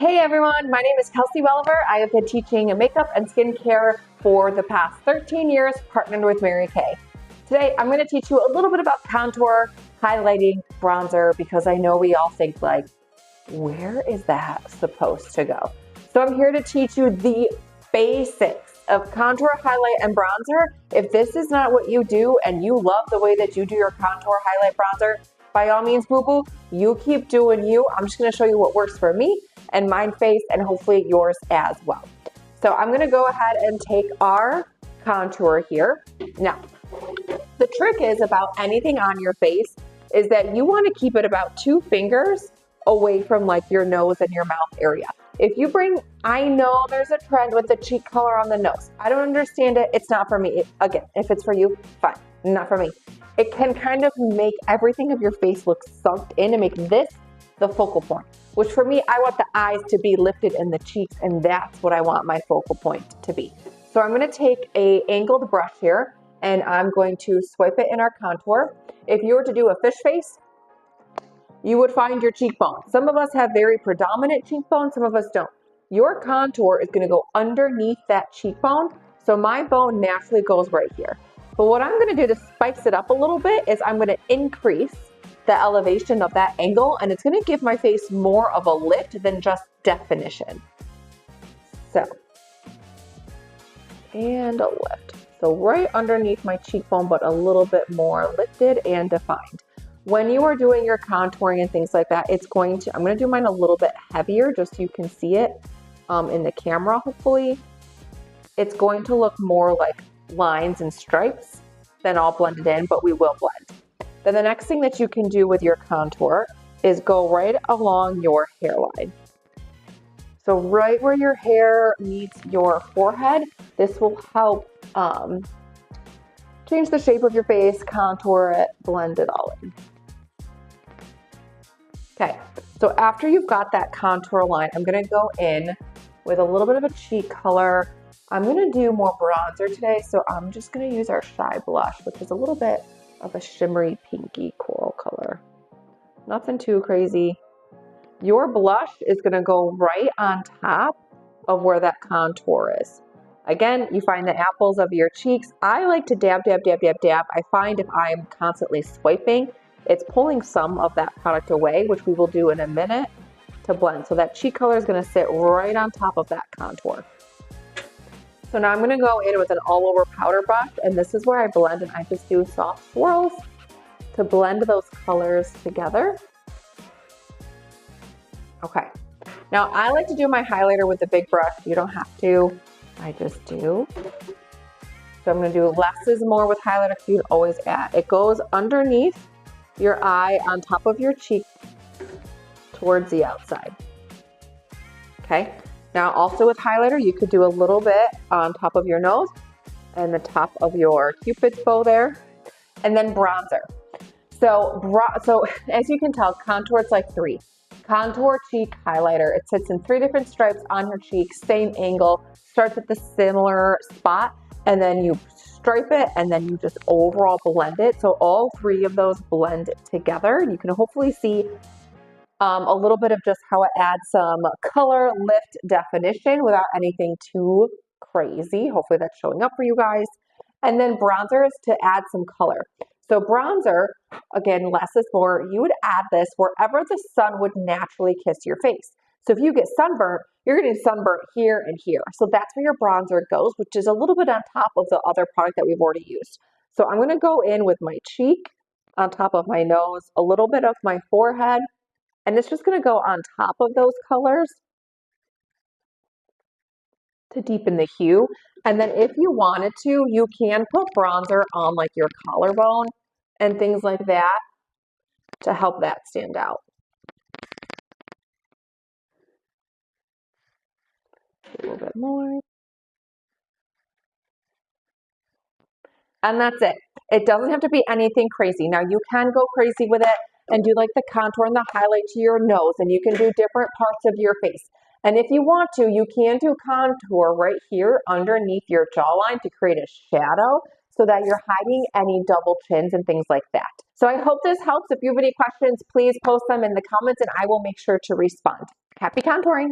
Hey everyone, my name is Kelsey Welliver. I have been teaching makeup and skincare for the past 13 years, partnered with Mary Kay. Today, I'm going to teach you a little bit about contour, highlighting, bronzer, because I know we all think like, where is that supposed to go? So I'm here to teach you the basics of contour, highlight, and bronzer. If this is not what you do and you love the way that you do your contour, highlight, bronzer, by all means, boo-boo, you keep doing you. I'm just going to show you what works for me and my face and hopefully yours as well. So I'm going to go ahead and take our contour here. Now, the trick is about anything on your face is that you want to keep it about 2 fingers away from like your nose and your mouth area. If you bring, I know there's a trend with the cheek color on the nose. I don't understand it. It's not for me. Again, if it's for you, fine. Not for me. It can kind of make everything of your face look sunk in and make this the focal point, which for me, I want the eyes to be lifted in the cheeks, and that's what I want my focal point to be. So I'm going to take a angled brush here and I'm going to swipe it in our contour. If you were to do a fish face, you would find your cheekbone. Some of us have very predominant cheekbone, some of us don't. Your contour is going to go underneath that cheekbone, so my bone naturally goes right here. But what I'm going to do to spice it up a little bit is I'm going to increase the elevation of that angle, and it's going to give my face more of a lift than just definition. So, and a lift. So right underneath my cheekbone, but a little bit more lifted and defined. When you are doing your contouring and things like that, I'm going to do mine a little bit heavier just so you can see it in the camera, hopefully. It's going to look more like lines and stripes than all blended in, but we will blend. Then the next thing that you can do with your contour is go right along your hairline. So right where your hair meets your forehead, this will help change the shape of your face, contour it, blend it all in. Okay, so after you've got that contour line, I'm gonna go in with a little bit of a cheek color. I'm gonna do more bronzer today, so I'm just gonna use our Shy Blush, which is a little bit of a shimmery pinky coral color. Nothing too crazy. Your blush is gonna go right on top of where that contour is. Again, you find the apples of your cheeks. I like to dab, dab, dab, dab, dab. I find if I'm constantly swiping, it's pulling some of that product away, which we will do in a minute to blend. So that cheek color is gonna sit right on top of that contour. So now I'm gonna go in with an all over powder brush, and this is where I blend, and I just do soft swirls to blend those colors together. Okay, now I like to do my highlighter with the big brush. You don't have to, I just do. So I'm gonna do less is more with highlighter, because you can always add. It goes underneath your eye on top of your cheek towards the outside. Okay, now also with highlighter, you could do a little bit on top of your nose and the top of your Cupid's bow there, and then bronzer. So as you can tell, contour, it's like 3. Contour, cheek, highlighter. It sits in 3 different stripes on your cheek, same angle, starts at the similar spot, and then you stripe it, and then you just overall blend it. So all 3 of those blend together. You can hopefully see a little bit of just how it adds some color, lift, definition without anything too crazy. Hopefully that's showing up for you guys. And then bronzer is to add some color. So bronzer, again, less is more. You would add this wherever the sun would naturally kiss your face. So if you get sunburnt, you're getting sunburnt here and here. So that's where your bronzer goes, which is a little bit on top of the other product that we've already used. So I'm gonna go in with my cheek, on top of my nose, a little bit of my forehead, and it's just gonna go on top of those colors to deepen the hue. And then if you wanted to, you can put bronzer on like your collarbone and things like that to help that stand out. A little bit more. And that's it. It doesn't have to be anything crazy. Now you can go crazy with it and do like the contour and the highlight to your nose, and you can do different parts of your face. And if you want to, you can do contour right here underneath your jawline to create a shadow so that you're hiding any double chins and things like that. So I hope this helps. If you have any questions, please post them in the comments and I will make sure to respond. Happy contouring!